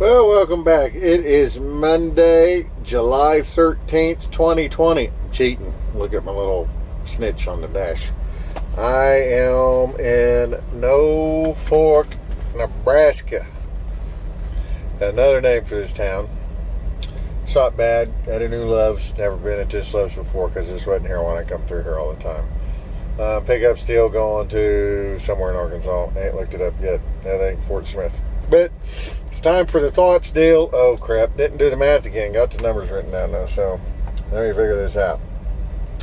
Well, welcome back. It is Monday, July 13th, 2020. I'm cheating. Look at my little snitch on the dash. I am in Norfolk, Nebraska. Another name for this town. It's not bad. At a new Love's. Never been at this Love's before because this wasn't here when I come through here all the time. Pickup still going to somewhere in Arkansas. Ain't looked it up yet. I think Fort Smith. But it's time for the thoughts deal. Oh crap, didn't do the math again. Got the numbers written down though, so let me figure this out.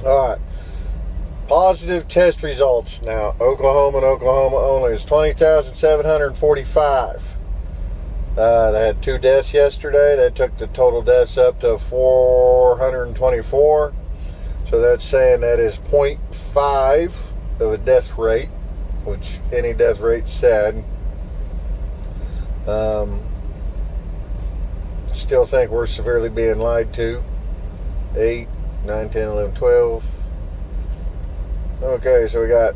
Alright. Positive test results. Now, Oklahoma and Oklahoma only is 20,745. They had 2 deaths yesterday. That took the total deaths up to 424. So that's saying that is 0.5 of a death rate, which any death rate's sad. Still think we're severely being lied to. 8, 9, 10, 11, 12. Okay, so we got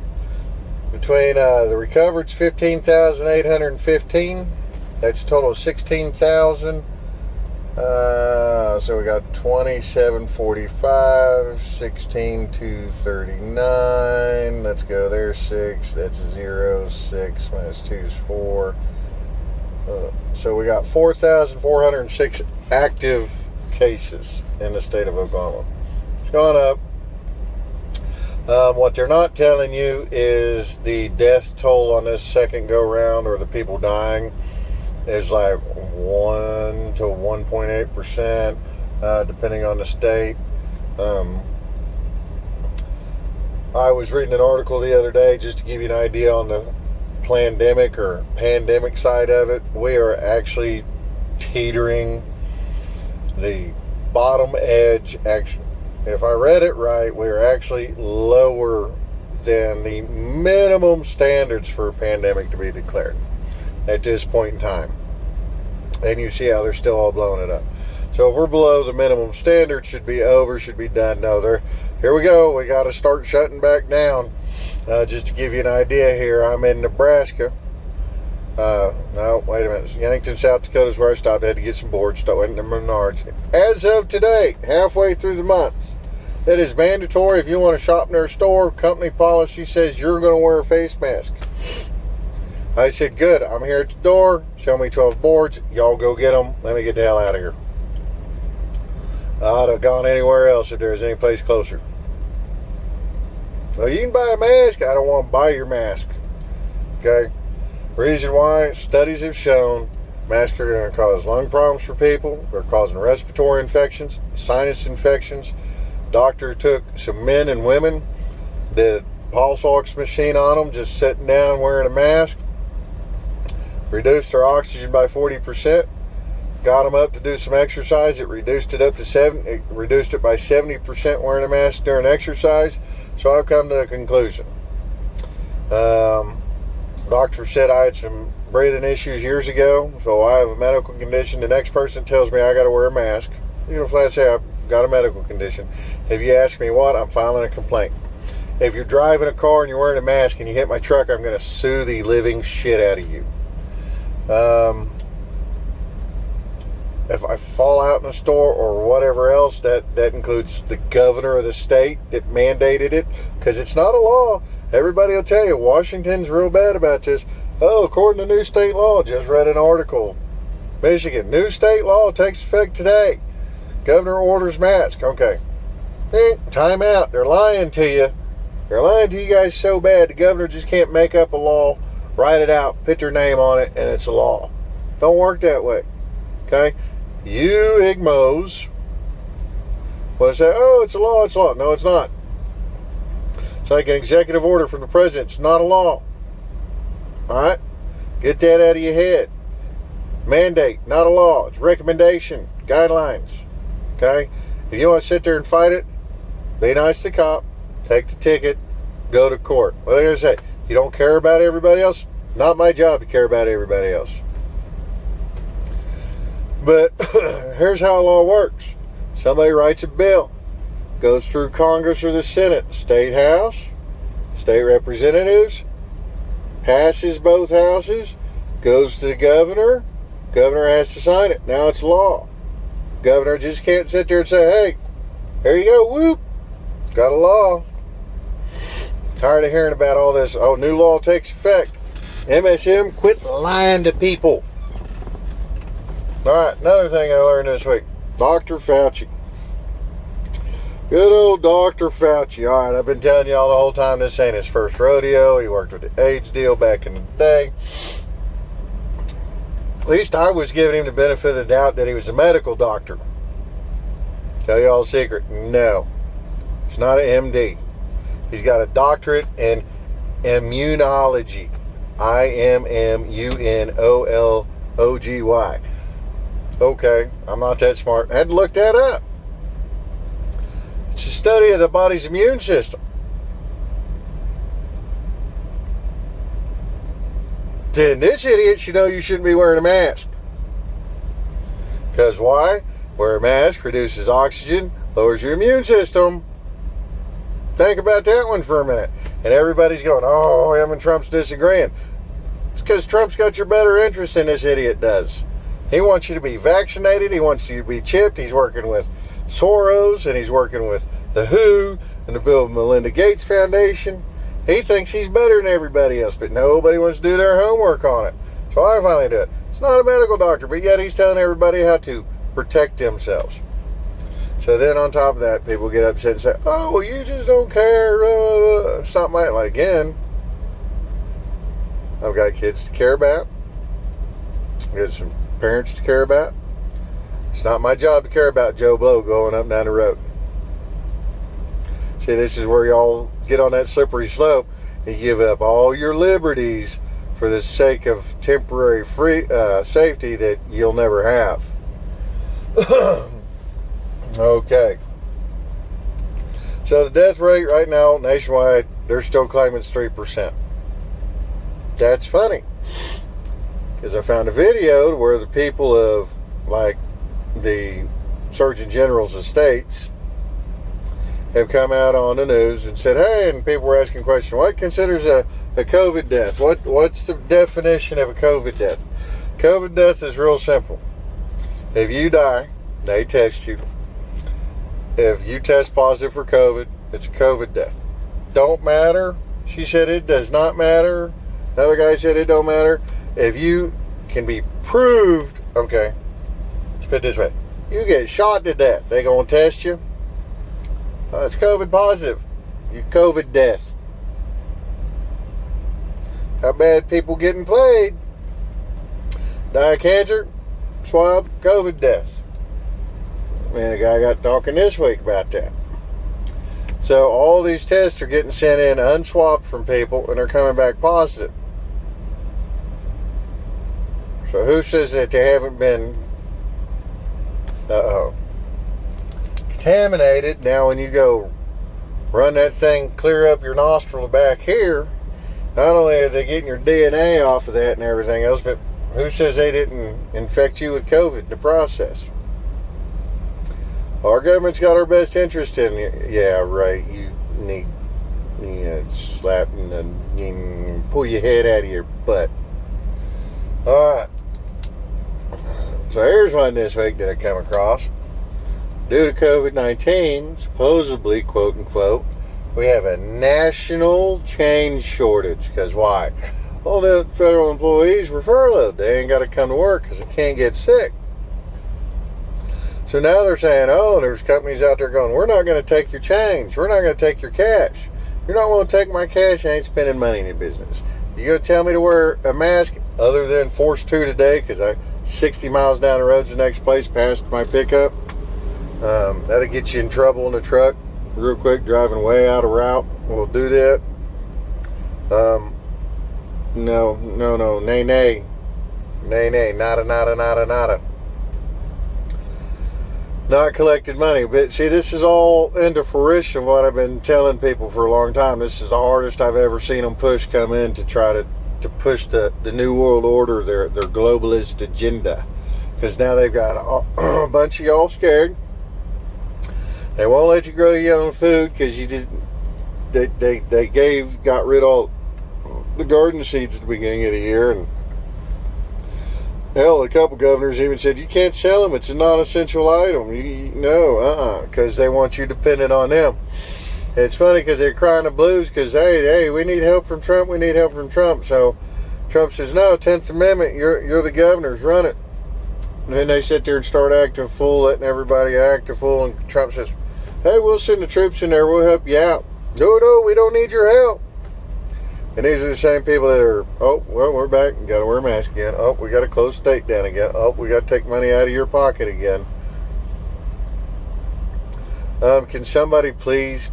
between the recovered's 15,815. That's a total of 16,000. So we got 2745, 16,239. Let's go there. 6. That's a 0. 6 minus 2 is 4. So we got 4,406 active cases in the state of Oklahoma. It's gone up. What they're not telling you is the death toll on this second go round, or the people dying, is like 1 to 1.8%, depending on the state. I was reading an article the other day just to give you an idea on the pandemic side of it. We are actually teetering the bottom edge. Actually, if I read it right, we are actually lower than the minimum standards for a pandemic to be declared at this point in time. And you see how they're still all blowing it up. So if we're below the minimum standard, should be over, should be done. No, here we go. We got to start shutting back down. Just to give you an idea here, I'm in Nebraska. No, wait a minute. Yankton, South Dakota is where I stopped. I had to get some boards. So I went to Menards. As of today, halfway through the month, it is mandatory if you want to shop in their store. Company policy says you're going to wear a face mask. I said, good. I'm here at the door. Show me 12 boards. Y'all go get them. Let me get the hell out of here. I'd have gone anywhere else if there was any place closer. Well, you can buy a mask. I don't want to buy your mask. Okay? Reason why, studies have shown masks are going to cause lung problems for people. They're causing respiratory infections, sinus infections. Doctor took some men and women, did a pulse ox machine on them, just sitting down wearing a mask. Reduced their oxygen by 40%. Got them up to do some exercise. It reduced it up to 7. It reduced it by 70% wearing a mask during exercise. So I've come to a conclusion. Doctor said I had some breathing issues years ago, so I have a medical condition. The next person tells me I got to wear a mask, flat say I've got a medical condition. If you ask me what, I'm filing a complaint. If you're driving a car and you're wearing a mask and you hit my truck, I'm going to sue the living shit out of you. If I fall out in a store or whatever else, that includes the governor of the state that mandated it, because it's not a law. Everybody will tell you Washington's real bad about this. Oh, according to new state law, just read an article. Michigan, new state law takes effect today. Governor orders mask. Okay. Time out. They're lying to you. They're lying to you guys so bad, the governor just can't make up a law, write it out, put their name on it, and it's a law. Don't work that way. Okay? You igmos want to say, oh, it's a law, it's a law. No, it's not. It's like an executive order from the president. It's not a law. Alright? Get that out of your head. Mandate, not a law. It's recommendation, guidelines. Okay? If you want to sit there and fight it, be nice to the cop, take the ticket, go to court. What are they going to say? You don't care about everybody else? Not my job to care about everybody else. But here's how law works. Somebody writes a bill, goes through Congress or the Senate, State House, State Representatives, passes both houses, goes to the governor, Governor has to sign it. Now it's law. Governor just can't sit there and say, hey, here you go, whoop, got a law. Tired of hearing about all this. Oh, new law takes effect. MSM, quit lying to people. All right, another thing I learned this week. Dr. Fauci. Good old Dr. Fauci. All right, I've been telling y'all the whole time this ain't his first rodeo. He worked with the AIDS deal back in the day. At least I was giving him the benefit of the doubt that he was a medical doctor. Tell y'all a secret. No. He's not an MD. He's got a doctorate in immunology. IMMUNOLOGY. Okay, I'm not that smart. I had to look that up. It's a study of the body's immune system. Then this idiot should know you shouldn't be wearing a mask. Because why? Wear a mask reduces oxygen, lowers your immune system. Think about that one for a minute. And everybody's going, oh, him and Trump's disagreeing. It's because Trump's got your better interest than this idiot does. He wants you to be vaccinated. He wants you to be chipped. He's working with Soros, and he's working with the WHO and the Bill and Melinda Gates Foundation. He thinks he's better than everybody else, but nobody wants to do their homework on it. So I finally do it. It's not a medical doctor, but yet he's telling everybody how to protect themselves. So then on top of that, people get upset and say, oh, well, you just don't care. It's not my, like, again, I've got kids to care about. I've got some parents to care about. It's not my job to care about Joe Blow going up and down the road. See, this is where y'all get on that slippery slope and give up all your liberties for the sake of temporary safety that you'll never have. Okay. So the death rate right now nationwide, they're still claiming it's 3%. That's funny. Because I found a video where the people of, like, the Surgeon General's estates have come out on the news and said, hey, and people were asking questions, what considers a COVID death? What's the definition of a COVID death? COVID death is real simple. If you die, they test you. If you test positive for COVID, it's a COVID death. Don't matter. She said it does not matter. Another guy said it don't matter. If you can be proved, okay, let's put it this way. You get shot to death. They gonna test you. It's COVID positive. You COVID death. How bad people getting played? Die of cancer, swab, COVID death. Man, a guy got talking this week about that. So all these tests are getting sent in unswabbed from people, and they're coming back positive. So who says that they haven't been contaminated? Now when you go run that thing clear up your nostril back here, not only are they getting your DNA off of that and everything else, but who says they didn't infect you with COVID in the process? Our government's got our best interest in you. Yeah, right. You need slap and pull your head out of your butt. Alright. So here's one this week that I come across. Due to COVID-19, supposedly, quote unquote, we have a national change shortage. Because why? All the federal employees were furloughed. They ain't got to come to work because they can't get sick. So now they're saying, oh, there's companies out there going, we're not going to take your change. We're not going to take your cash. You're not going to take my cash. I ain't spending money in your business. You're going to tell me to wear a mask other than forced to today because I 60 miles down the road to the next place past my pickup. That'll get you in trouble in the truck real quick, driving way out of route. We'll do that. No, nay, nada. Not collected money. But see, this is all into fruition of what I've been telling people for a long time. This is the hardest I've ever seen them come in to try to push the New World Order, their globalist agenda. Because now they've got a bunch of y'all scared. They won't let you grow your own food because you didn't. They got rid of all the garden seeds at the beginning of the year, and Hell, a couple governors even said you can't sell them. It's a non-essential item. Because they want you dependent on them. It's funny because they're crying the blues because, hey, we need help from Trump. We need help from Trump. So Trump says, no, 10th Amendment, you're the governors, run it. And then they sit there and start acting a fool, letting everybody act a fool. And Trump says, hey, we'll send the troops in there. We'll help you out. No, we don't need your help. And these are the same people that are, oh, well, we're back. Got to wear a mask again. Oh, we got to close state down again. Oh, we got to take money out of your pocket again. Can somebody please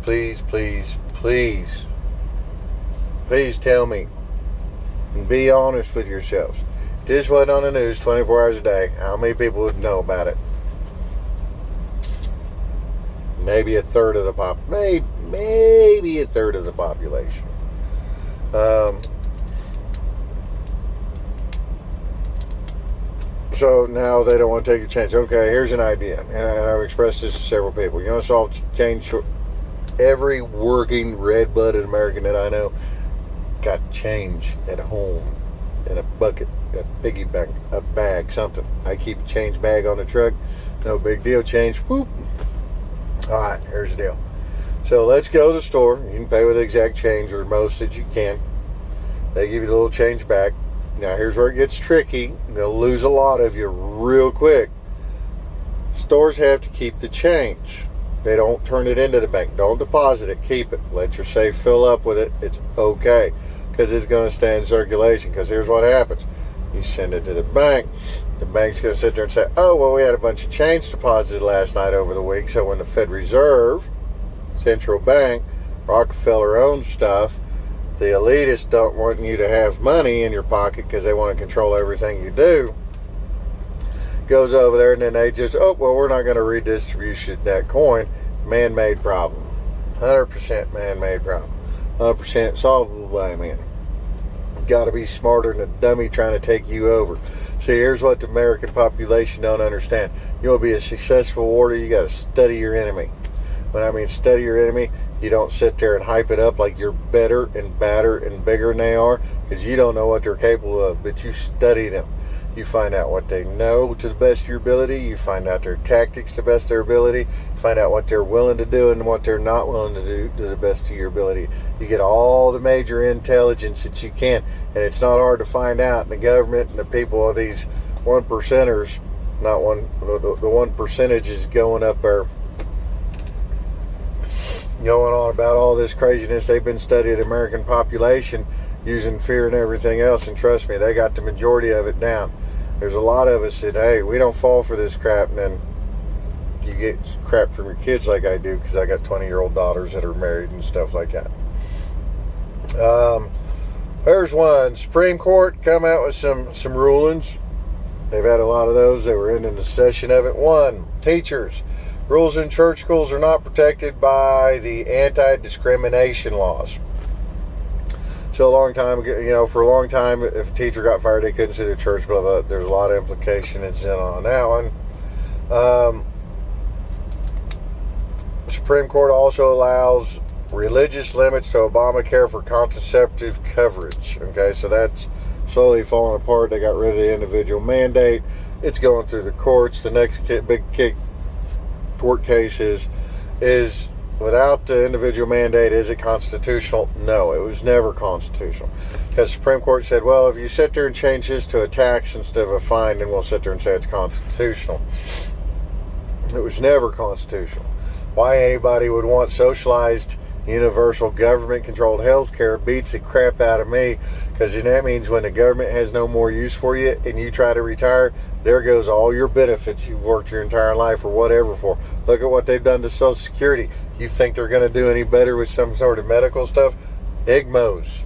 tell me and be honest with yourselves. This wasn't on the news 24 hours a day. How many people would know about it? Maybe a third of the maybe a third of the population. So now they don't want to take a chance. Okay, here's an idea, and I've expressed this to several people. You want to solve change? Every working red-blooded American that I know got change at home in a bucket, a piggy bank, a bag, something. I keep a change bag on the truck. No big deal. Change. Whoop. All right, here's the deal. So let's go to the store. You can pay with exact change or most that you can. They give you a little change back. Now here's where it gets tricky. You're going to lose a lot of you real quick. Stores have to keep the change. They don't turn it into the bank. Don't deposit it. Keep it. Let your safe fill up with it. It's okay because it's going to stay in circulation. Because here's what happens. You send it to the bank. The bank's going to sit there and say, oh, well, we had a bunch of change deposited last night over the week. So when the Fed Reserve, central bank, Rockefeller owns stuff, the elitists don't want you to have money in your pocket because they want to control everything you do. Goes over there and then they just, oh, well, we're not going to redistribute that coin. Man-made problem. 100% man-made problem. 100% solvable by man. Got to be smarter than a dummy trying to take you over. See, here's what the American population don't understand. You want to be a successful warrior, you got to study your enemy. When I mean study your enemy, you don't sit there and hype it up like you're better and badder and bigger than they are, because you don't know what they're capable of, but you study them. You find out what they know to the best of your ability. You find out their tactics to the best of their ability. Find out what they're willing to do and what they're not willing to do to the best of your ability. You get all the major intelligence that you can, and it's not hard to find out. And the government and the people of these one percenters, not one, the one percentage is going up there, going on about all this craziness. They've been studying the American population using fear and everything else, and trust me, they got the majority of it down. There's a lot of us that, hey, we don't fall for this crap, and then you get crap from your kids like I do, because I got 20-year-old daughters that are married and stuff like that. There's one. Supreme Court come out with some rulings. They've had a lot of those. They were in the session of it. One, teachers. Rules in church schools are not protected by the anti-discrimination laws. So a long time ago, for a long time, if a teacher got fired, they couldn't sue their church, blah, blah. There's a lot of implication that's in on that one. Supreme Court also allows religious limits to Obamacare for contraceptive coverage. Okay, so that's slowly falling apart. They got rid of the individual mandate. It's going through the courts. The next big court case is without the individual mandate, is it constitutional? No, it was never constitutional. Because the Supreme Court said, well, if you sit there and change this to a tax instead of a fine, then we'll sit there and say it's constitutional. It was never constitutional. Why anybody would want socialized, universal government-controlled health care beats the crap out of me, because then that means when the government has no more use for you and you try to retire, there goes all your benefits you've worked your entire life or whatever for. Look at what they've done to Social Security. You think they're going to do any better with some sort of medical stuff? Igmos.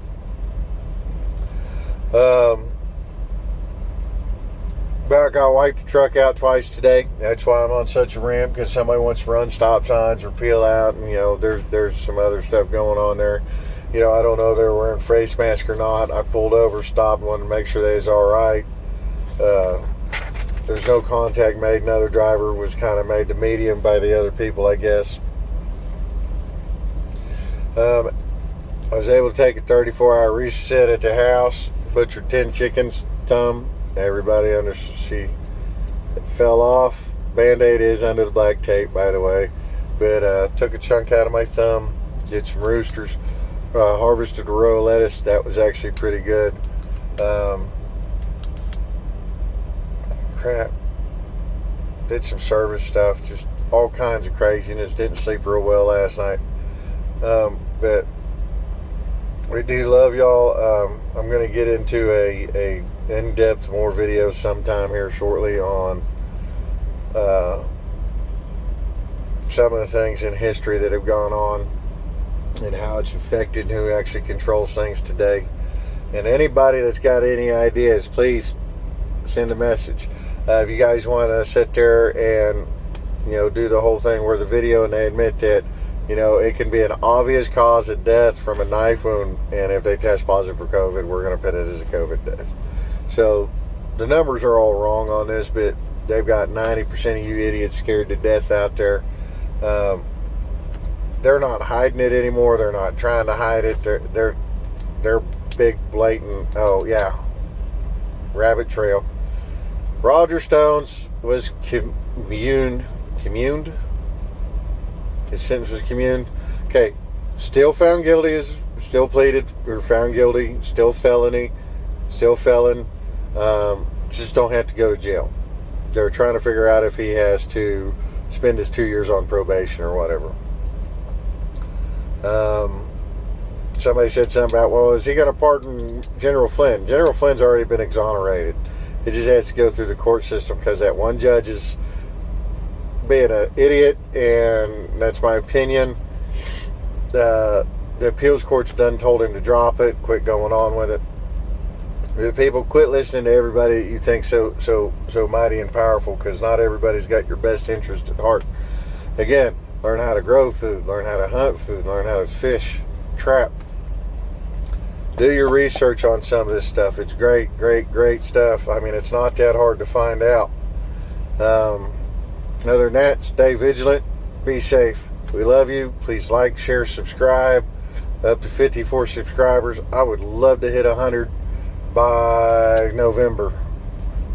I got wiped the truck out twice today. That's why I'm on such a rant, because somebody wants to run stop signs or peel out, and there's some other stuff going on there. I don't know if they were wearing face mask or not. I pulled over, stopped, wanted to make sure they was all right. There's no contact made. Another driver was kind of made to medium by the other people, I guess. I was able to take a 34-hour reset at the house, butchered 10 chickens, Everybody she fell off. Band-Aid is under the black tape, by the way. But took a chunk out of my thumb. Did some roosters. Harvested a row of lettuce. That was actually pretty good. Crap. Did some service stuff. Just all kinds of craziness. Didn't sleep real well last night. But we do love y'all. I'm going to get into a in-depth more videos sometime here shortly on some of the things in history that have gone on and how it's affected who actually controls things today. And anybody that's got any ideas, please send a message. If you guys want to sit there and do the whole thing where the video and they admit that it can be an obvious cause of death from a knife wound, and if they test positive for COVID, we're going to put it as a COVID death. So the numbers are all wrong on this, but they've got 90% of you idiots scared to death out there. They're not hiding it anymore. They're not trying to hide it. They're big, blatant. Oh yeah, rabbit trail. Roger Stones was communed. His sentence was communed. Okay, still found guilty, still pleaded, or found guilty, still felony, still felon. Just don't have to go to jail. They're trying to figure out if he has to spend his 2 years on probation or whatever. Somebody said something about, well, is he going to pardon General Flynn? General Flynn's already been exonerated. It just has to go through the court system because that one judge is being an idiot, and that's my opinion. The appeals court's done told him to drop it, quit going on with it. The people, quit listening to everybody that you think so mighty and powerful, because not everybody's got your best interest at heart. Again, learn how to grow food, learn how to hunt food, learn how to fish, trap. Do your research on some of this stuff. It's great stuff. I mean, it's not that hard to find out. Other than that, stay vigilant, be safe. We love you. Please like, share, subscribe. Up to 54 subscribers. I would love to hit 100 by November.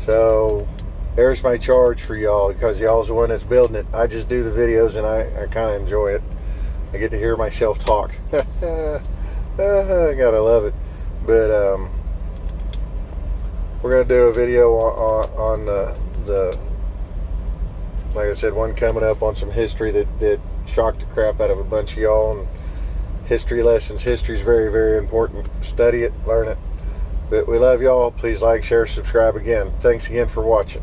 So there's my charge for y'all, because y'all's the one that's building it. I just do the videos and I kind of enjoy it. I get to hear myself talk. I gotta love it. But we're gonna do a video on the like I said, one coming up on some history that shocked the crap out of a bunch of y'all, and history lessons. History is very, very important. Study it, learn it. But we love y'all. Please like, share, subscribe again. Thanks again for watching.